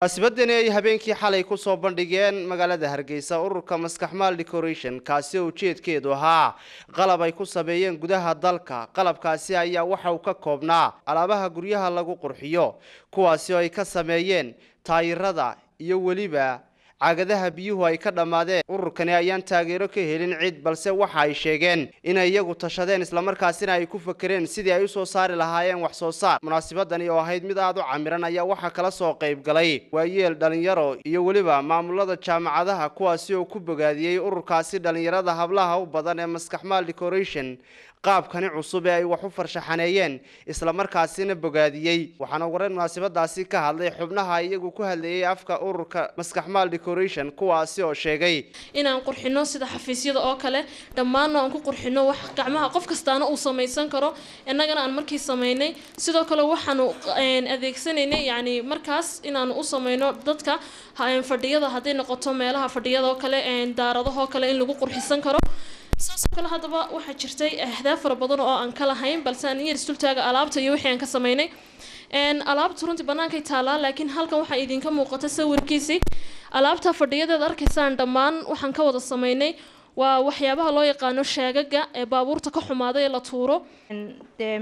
asbadani ay habeenkii xalay ku soo bandhigeen magaalada Hargeysa ururka Maskaxmaal Decoration kaasi oo ujeedkeedu ahaa qalab ay ku sameeyeen gudaha dalka qalabkaasi ayaa waxa uu ka koobnaa alaabaha guryaha lagu qurxiyo kuwaasi oo ay ka sameeyeen taayirada iyo waliba caagadaha biyuhu ay ka dhamaadeen ururkani ayaan taageero ka helin cid balse waxa ay sheegeen in ay iyagu tashadeen isla markaasina ay ku fakareen sidii ay u soo saari lahaayeen wax soo saar munaasabadani oo ahayd mid aad u camiran ayaa waxa kala soo qayb galay waayeel dhalinyaro iyo waliba maamulada jaamacadaha kuwaasi oo ku bogaadiyay ururkaasi dhalinyarada hablaha u badan ee Maskaxmaal Decoration qaabkani cusub ee ay wax u farshaxaneeyeen isla markaasina bogaadiyay waxaana waran munaasabadaasi ka hadlay xubnaha iyagu ku hadlayay afka ururka Maskaxmaal Decoration kuwaasi oo sheegay inaan qurxino sida xafiisyada oo kale dhammaan aan ku qurxino wax gacmaha qof kastaana uu sameeysan karo innagana aan markii sameeynay sidoo kale waxaan adeegsanaynay yani markaas inaan u sameeyno dadka fadhiyada haday noqoto meelaha fadhiyada oo kale daaradaha oo kale in lagu qurxisan karo kala hadaba waxa jirtay ahdaaf fara badan oo aan kala hayn balse aan yar istultaaga alaabta iyo wixii aan ka sameeynay alaabta runtii banaanka taala laakiin halkan waxa idinka muuqata sawirkiisi alaabta fadhiyadeed arkaysaan dhamaan waxaan ka wada sameeynay waa waxyaabaha loo yaqaan sheegaga ee baabuurta ka xumaaday ee la tuuro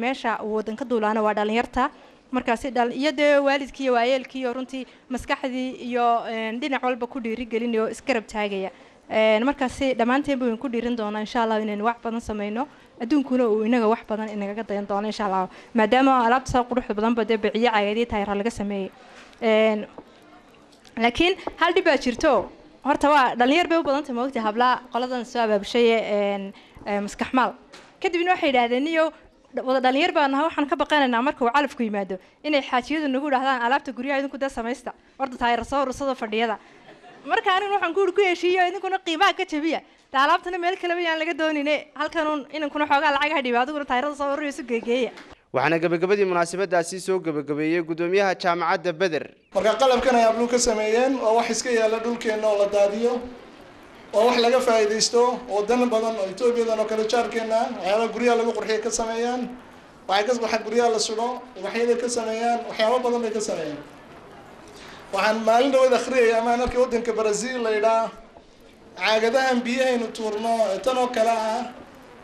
meesha wadanka duulaana waa dhalinyarta markaas iyo waalidkii waayelkii runtii maskaxdii iyo dhinac walba ku dhiiri gelinayo iskarab taagaya markaas dhamaanteen baan ku dhiirin doonaa insha Allah inaan wax badan sameeyno adduunkuna uu inaga wax badan inaga dayan doono insha Allah maadaama alaabta quruxda badan bada biciye caagadi taayir laga sameeyay laakiin hal dib baa jirto horta waa dhalinyar bay u badan tahay waqti habla qoladan soo abaabshay Maskaxmaal kadibna waxay yiraahdeen iyo wada dhalinyar baan waxaan ka baqanaynaa marka uu calafku yimaado inay xaajiyadu nagu dhahdaan alaabta guryaha idinku da sameeysta horta taayir soo rursada fadhiyada marka anigu waxaan ku heshiiyo idinkuna qiimaha ka jabiya alaabtana meel kale ayaan laga dooninay halkan inankuna xoogaa lacag hadhiyo adiguna taayirada soo ururiyo geegeeya waxaana gabagabadii munaasabadaasi soo gabagabeeyay gudoomiyaha jaamacadda Badr marka qalabkan ay ablu ka sameeyeen oo wax iska yaala dhulkeena oo la daadiyo oo wax laga faa'iideysto oo dan badan oo Itoobiyadan oo kala jaarkeena waxyaabo guryaha lagu qurxiyo ka sameeyaan waxa guryaha la sulo waxyaabo ka sameeyaan waxyaabo badan bay ka sameeyaan waxaan maalin dhaweyd akhriyay ama markii wadanka Brazil la yiraahdo caagadahan biyahaynu tuurno tan oo kala ah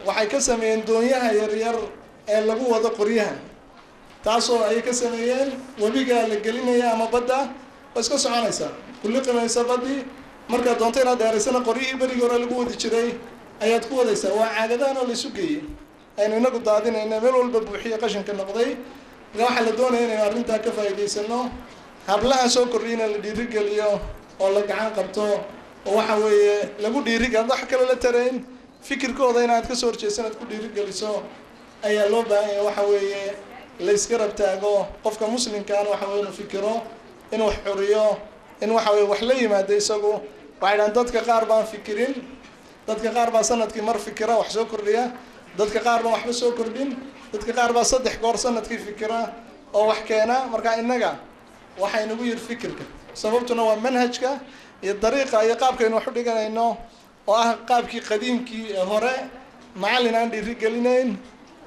waxay ka sameeyeen doonyaha yar yar ee lagu wado qoryaha taasoo ay ka sameeyeen wabiga la gelinaya ama badda iska soconaysa kulli qiimaysa badii marka doonto inaad dheeraysana qoryihii bariga hore lagu wadi jiray ayaad ku wadaysaa waa caagadahan oo la isu geeyay aynu inagu daadinayna meel walba buuxiyo qashinka noqday waxa la doonayaa inaynu arrintaa ka faa'iideysano hablaha soo kordhina la dhiiri geliyo oo la gacan qabto oo waxa weeye lagu dhiiri geliyo wax kale la tareen fikirkooda inaad ka soo horjeesanaad ku dhiiri geliso ayaa loo baahan yahay waxa weeye la iska rabtaago qofka muslimka ah waxa weeye inuu fikiro inuu wax xuriyo in waxa weeye wax la yimaado isagu waxaan dadka qaar baan fikirin dadka qaar baa sanadkii mar fikira wax soo kordhiya dadka qaar baa waxba soo kordhin dadka qaar baa 3 goor sanadkii fikira oo wax keena marka inaga waxay nagu yir fikirka sababtuna waa manhajka iyo dariiqa iyo qaabka aynu wax u dhiganayno oo ah qaabkii qadiimkii hore macallin aan dhiiri gelinayn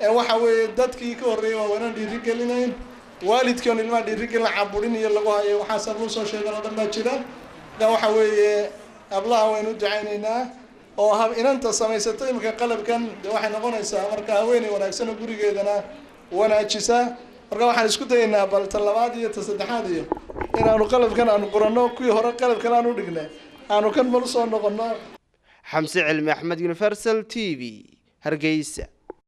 ee waxa weeye dadkii ka horeeyay waa wana dhiiri gelinayn waalidkoon ilma dhiiri gelin caburin iyo lagu hayo waxa sabab soo sheegan dhan baa jira waxa weeye ablaha waynu ducaynaynaa oo inanta samaysatay marka qalabkan waxay noqonaysaa marka haweeney wanaagsan oo gurigeedana wanaajisa marka waxaan isku dayaynaa bal talabaad iyo saddexaad iyo inaanu qalabkan aanu qorano kuwii hore qalabkan aanu dhignay aanu kan mal soo noqono Xamse Cilmi Axmed Universal TV Hargeysa